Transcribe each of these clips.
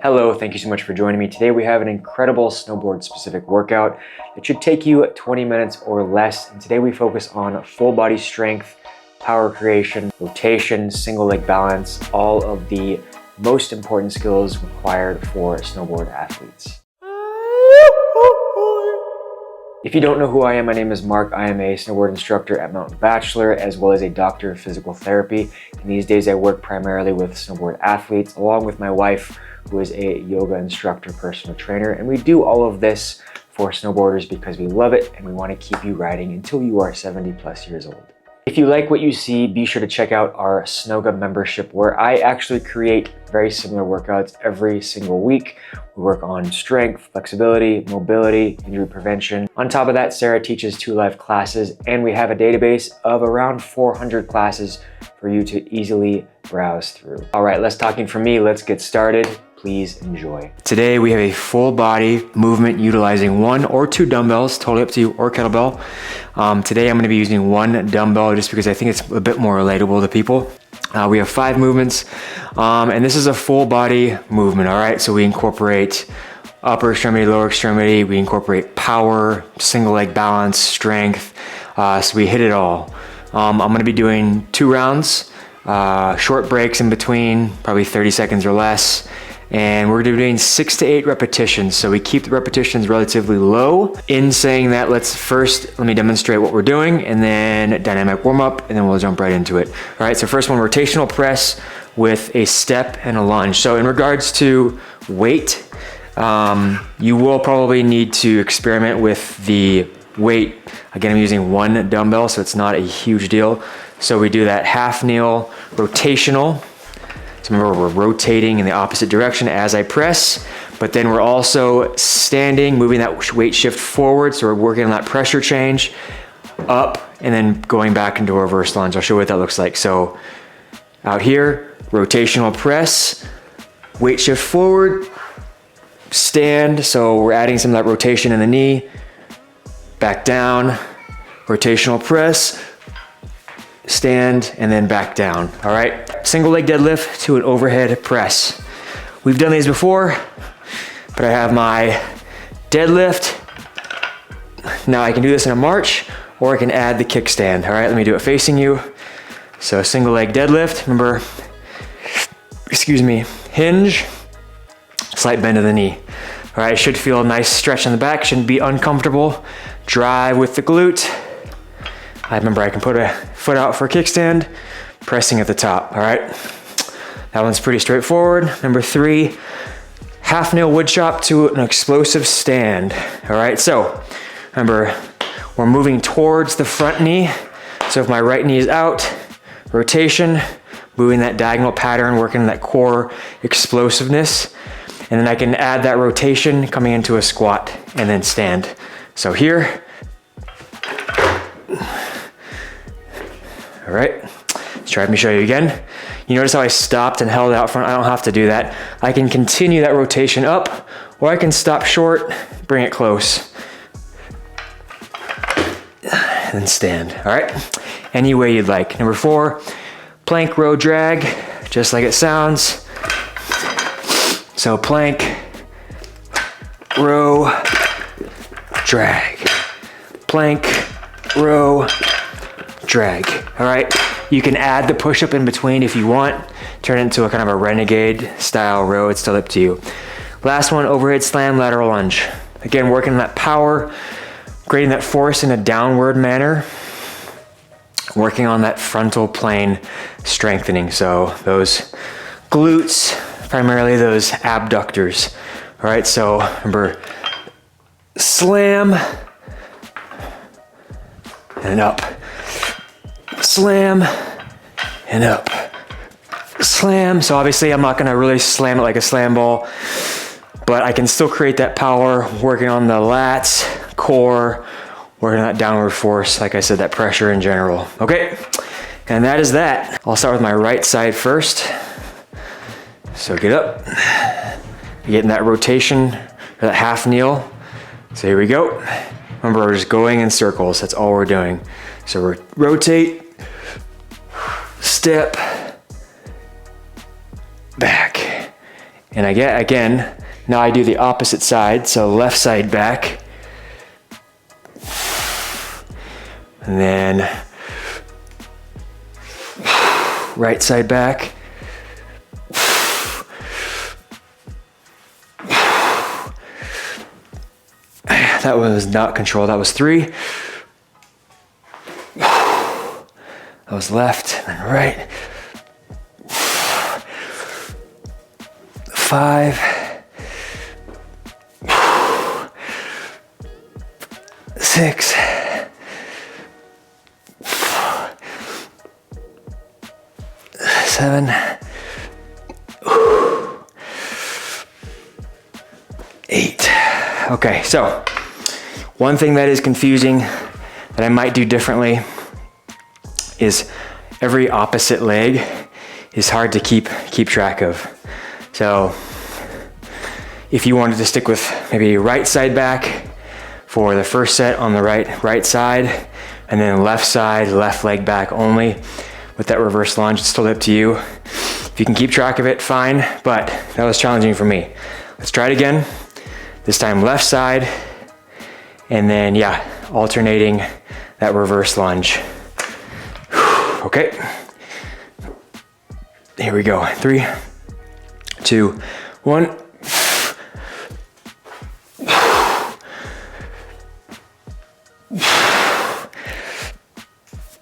Hello, thank you so much for joining me. Today we have an incredible snowboard specific workout. It should take you 20 minutes or less. And today we focus on full body strength, power creation, rotation, single leg balance, all of the most important skills required for snowboard athletes. If you don't know who I am, my name is Mark. I am a snowboard instructor at Mountain Bachelor, as well as a doctor of physical therapy. And these days I work primarily with snowboard athletes, along with my wife, who is a yoga instructor, personal trainer. And we do all of this for snowboarders because we love it and we want to keep you riding until you are 70 plus years old. If you like what you see, be sure to check out our SNOGA membership, where I actually create very similar workouts every single week. We work on strength, flexibility, mobility, injury prevention. On top of that, Sarah teaches 2 live classes, and we have a database of around 400 classes for you to easily browse through. All right, less talking from me. Let's get started. Please enjoy. Today we have a full body movement utilizing 1 or 2 dumbbells, totally up to you, or kettlebell. Today I'm going to be using 1 dumbbell just because I think it's a bit more relatable to people. We have 5 movements, and this is a full body movement, all right? So we incorporate upper extremity, lower extremity, we incorporate power, single leg balance, strength, so we hit it all. I'm going to be doing 2 rounds, short breaks in between, probably 30 seconds or less. And we're doing 6 to 8 repetitions. So we keep the repetitions relatively low. In saying that, let me demonstrate what we're doing, and then dynamic warm up, and then we'll jump right into it. All right, so first one, rotational press with a step and a lunge. So in regards to weight, you will probably need to experiment with the weight. Again, I'm using 1 dumbbell, so it's not a huge deal. So we do that half kneel rotational. So remember, we're rotating in the opposite direction as I press, but then we're also standing, moving that weight shift forward. So we're working on that pressure change up and then going back into a reverse lunge. I'll show you what that looks like. So out here, rotational press, weight shift forward, stand. So we're adding some of that rotation in the knee, back down, rotational press, stand, and then back down. All right, single leg deadlift to an overhead press. We've done these before, but I have my deadlift. Now I can do this in a march, or I can add the kickstand. All right, let me do it facing you. So single leg deadlift, remember, hinge, slight bend of the knee. All right, should feel a nice stretch in the back, shouldn't be uncomfortable. Drive with the glute. I remember I can put a foot out for a kickstand, pressing at the top, all right? That one's pretty straightforward. Number 3, half nail wood chop to an explosive stand, all right? So remember, we're moving towards the front knee. So if my right knee is out, rotation, moving that diagonal pattern, working that core explosiveness. And then I can add that rotation coming into a squat and then stand. So here, all right, let's try. Let me show you again. You notice how I stopped and held out front? I don't have to do that. I can continue that rotation up, or I can stop short, bring it close, and then stand, all right? Any way you'd like. Number 4, plank row drag, just like it sounds. So plank, row, drag. Plank, row, drag. All right, you can add the push-up in between if you want, turn it into a kind of a renegade style row. It's still up to you. Last one, overhead slam, lateral lunge. Again, working on that power, creating that force in a downward manner, working on that frontal plane strengthening. So those glutes, primarily those abductors. All right, so remember, slam and up. Slam and up, slam. So obviously I'm not gonna really slam it like a slam ball, but I can still create that power, working on the lats, core, working on that downward force, like I said, that pressure in general. Okay, and that is that. I'll start with my right side first. So get up, getting that rotation, or that half kneel. So here we go. Remember, we're just going in circles. That's all we're doing. So we rotate, step, back, And again, now I do the opposite side, so left side back. And then right side back. That was not controlled, that was 3. That was left and right. 5. 6. 7. 8. Okay, so one thing that is confusing that I might do differently is every opposite leg is hard to keep track of. So if you wanted to stick with maybe right side back for the first set on the right side, and then left side, left leg back only with that reverse lunge, it's totally up to you. If you can keep track of it, fine, but that was challenging for me. Let's try it again. This time left side, and then yeah, alternating that reverse lunge. Okay, here we go. 3, 2, 1.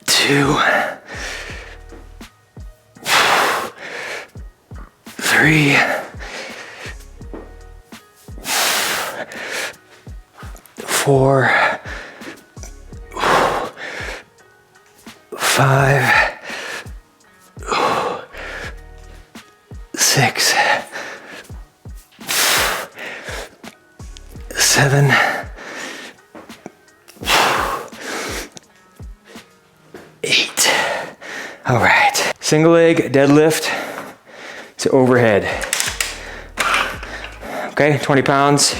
2, 3, 4, 5, 6, 7, 8. All right, single leg deadlift to overhead. Okay, 20 pounds.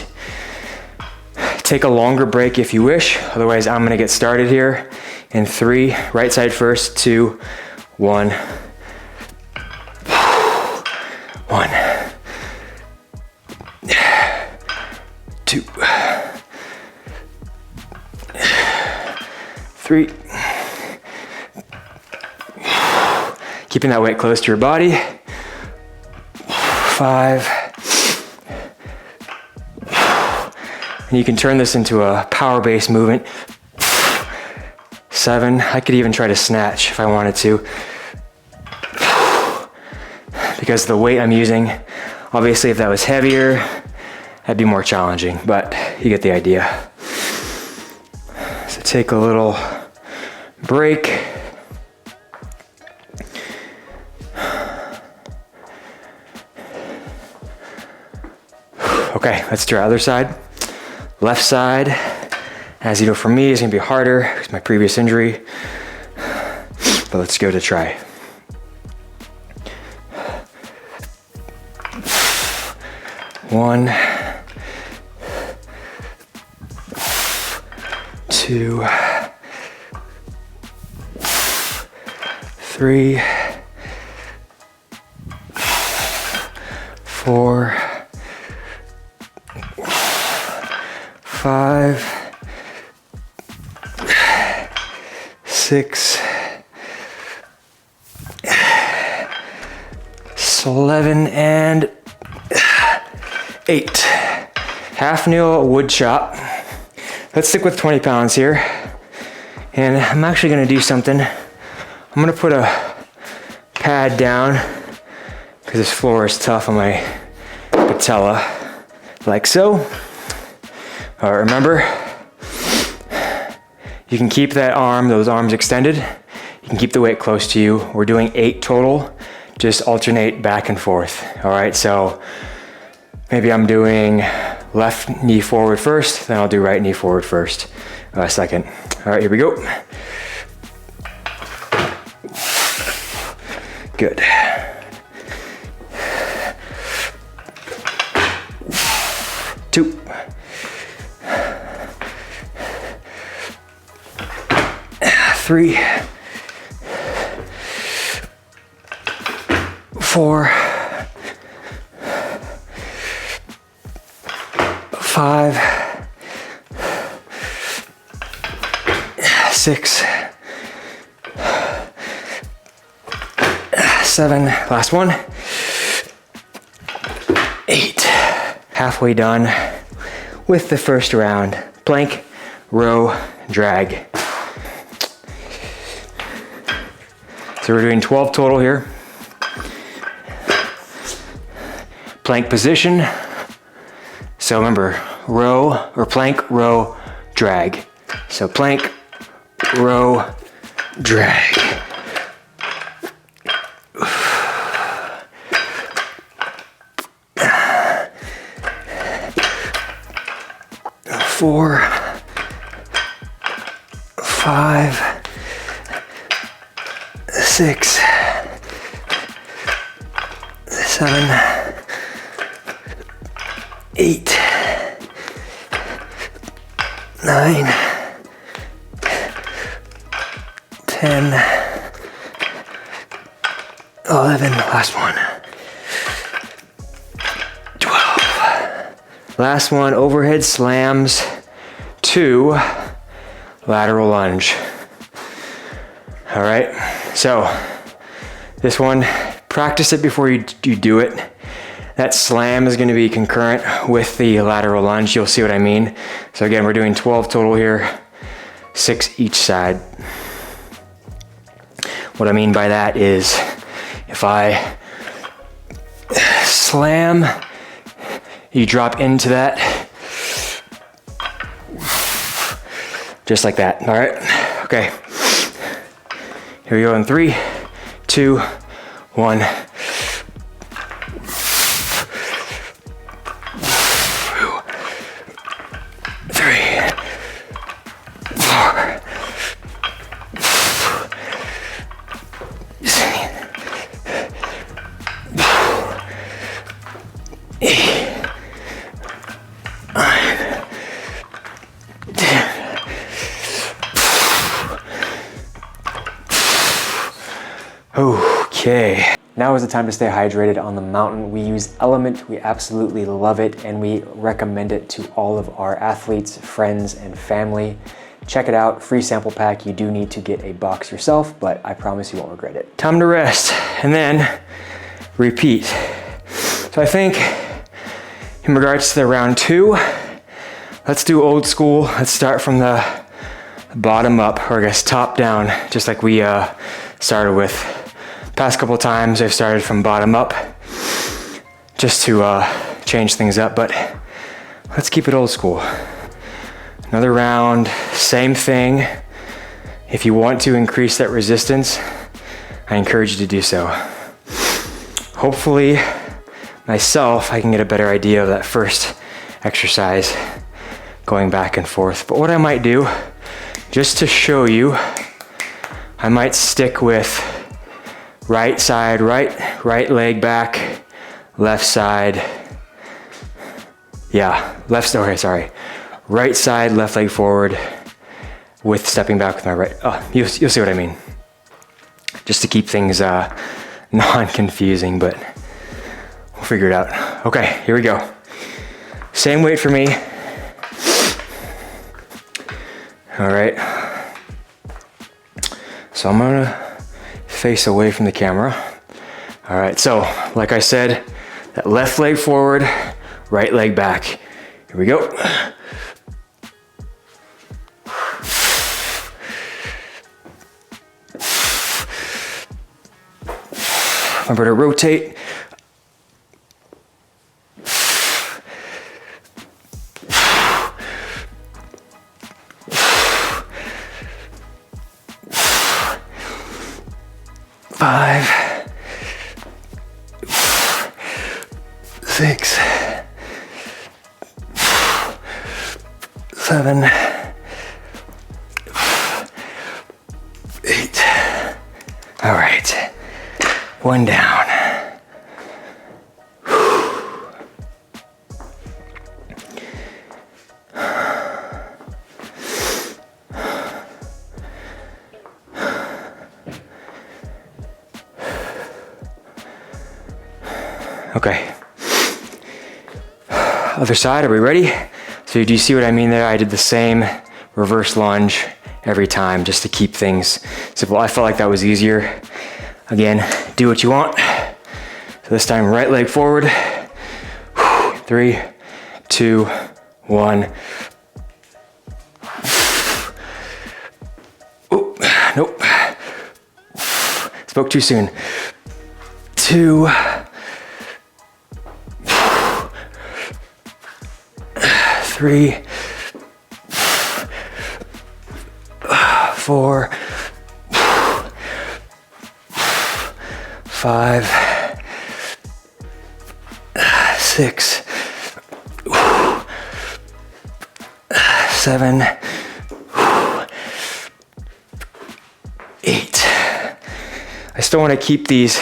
Take a longer break if you wish, otherwise I'm gonna get started here in 3, right side first, 2, 1. 1, 2, 3. Keeping that weight close to your body. 5. And you can turn this into a power-based movement. 7, I could even try to snatch if I wanted to. Because the weight I'm using, obviously if that was heavier, that'd be more challenging, but you get the idea. So take a little break. Okay, let's do our other side. Left side, as you know, for me, is gonna be harder because my previous injury, but let's go to try. 1, 2, 3, 4, 5, 6, 11, and 8. Half kneel wood chop. Let's stick with 20 pounds here. And I'm actually gonna do something. I'm gonna put a pad down because this floor is tough on my patella, like so. Remember, you can keep that arm, those arms extended. You can keep the weight close to you. We're doing 8 total. Just alternate back and forth. All right, so maybe I'm doing left knee forward first, then I'll do right knee forward first, second. All right, here we go. Good. Two. 3, 4, 5, 6, 7, last one, 8. Halfway done with the first round. Plank, row, drag. So we're doing 12 total here. Plank position. So remember, row or plank, row, drag. So plank, row, drag. 4, 5, 6, 7, 8, 9, 10, 11, last one, 12. Last one, overhead slams, 2, lateral lunge. All right, so this one, practice it before you do it. That slam is going to be concurrent with the lateral lunge. You'll see what I mean. So again, we're doing 12 total here, 6 each side. What I mean by that is if I slam, you drop into that, just like that. All right, okay. Here we go in 3, 2, 1. 4. Okay. Now is the time to stay hydrated on the mountain. We use LMNT, we absolutely love it, and we recommend it to all of our athletes, friends, and family. Check it out, free sample pack. You do need to get a box yourself, but I promise you won't regret it. Time to rest, and then repeat. So I think in regards to the round 2, let's do old school. Let's start from the bottom up, or I guess top down, just like we started with. Past couple times I've started from bottom up just to change things up, but let's keep it old school. Another round, same thing. If you want to increase that resistance, I encourage you to do so. Hopefully, myself, I can get a better idea of that first exercise going back and forth. But what I might do, just to show you, I might stick with right side, right leg back, left side. Yeah, right side, left leg forward with stepping back with my right. Oh, you'll see what I mean. Just to keep things non-confusing, but we'll figure it out. Okay, here we go. Same weight for me. All right. So I'm gonna face away from the camera. All right, so like I said, that left leg forward, right leg back. Here we go. Remember to rotate. Five, 6, 7, 8. All right, one down. Okay. Other side, are we ready? So do you see what I mean there? I did the same reverse lunge every time just to keep things simple. I felt like that was easier. Again, do what you want. So this time, right leg forward. 3, 2, 1. Oop, nope. Spoke too soon. 2, 3, 4, 5, 6, 7, 8. I still want to keep these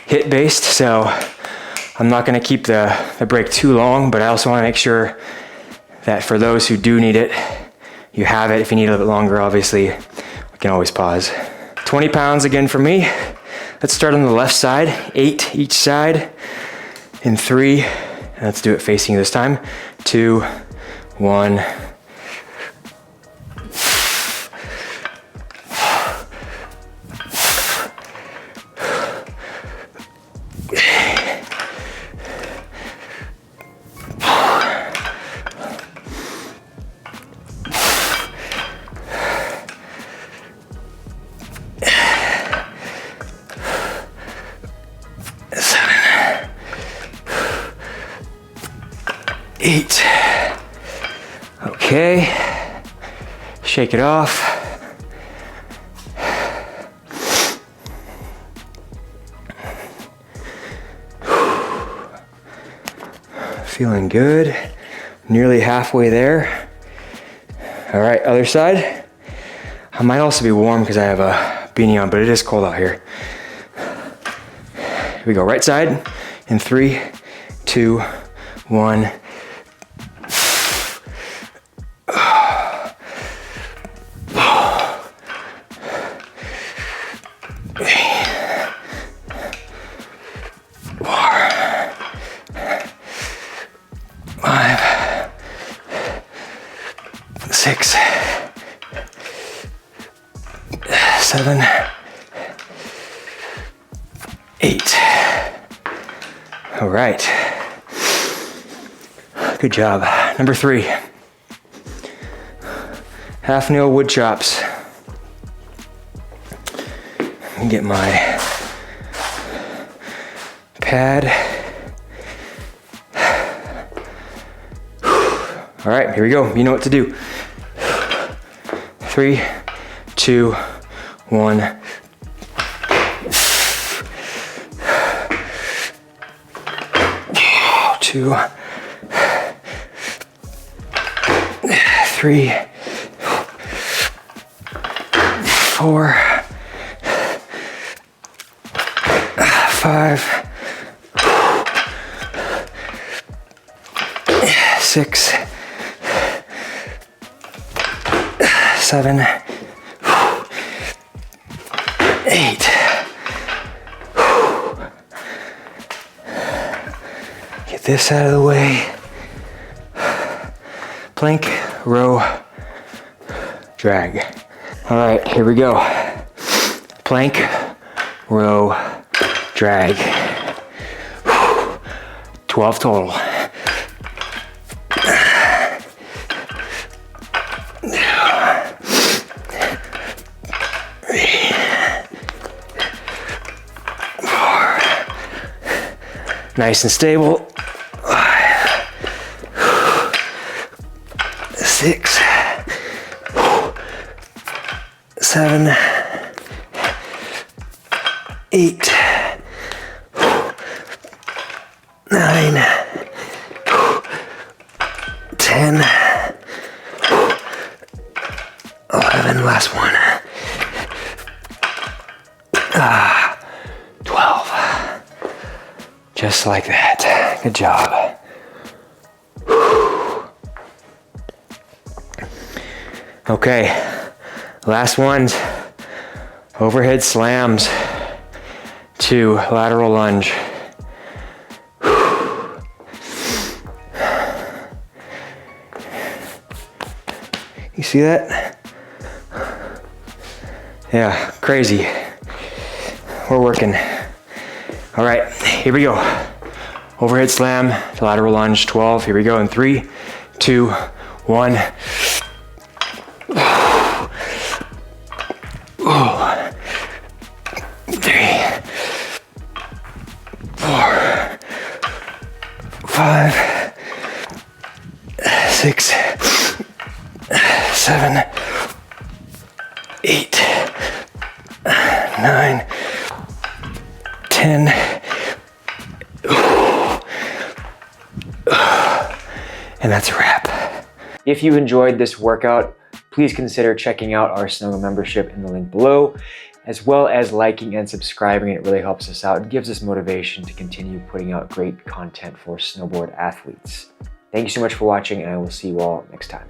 hit based, so I'm not going to keep the break too long, but I also want to make sure that for those who do need it, you have it. If you need a little bit longer, obviously, we can always pause. 20 pounds again for me. Let's start on the left side, 8 each side, in 3, and let's do it facing you this time. 2, 1. Okay, shake it off. Feeling good, nearly halfway there. All right, other side. I might also be warm because I have a beanie on, but it is cold out here. Here we go, right side in 3, 2, 1. Six, 7, 8. All right. Good job. Number 3. Half nail wood chops. Let me get my pad. All right, here we go. You know what to do. 3, 2, 1. 2, 3, 4, 5, 6, 7, 8. Get this out of the way. Plank, row, drag. All right, here we go. Plank, row, drag. 12 total. Nice and stable. 6, 7, 8, 9, 10, 11, last one. 12. Just like that. Good job. Okay, last ones. Overhead slams to lateral lunge. You see that? Yeah, crazy. We're working. All right, here we go. Overhead slam to lateral lunge, 12. Here we go in 3, 2, 1. Ooh. 3, 4, 5, 6, 7, 8, 9, 10. And that's a wrap. If you enjoyed this workout, please consider checking out our SNOGA membership in the link below, as well as liking and subscribing. It really helps us out and gives us motivation to continue putting out great content for snowboard athletes. Thank you so much for watching, and I will see you all next time.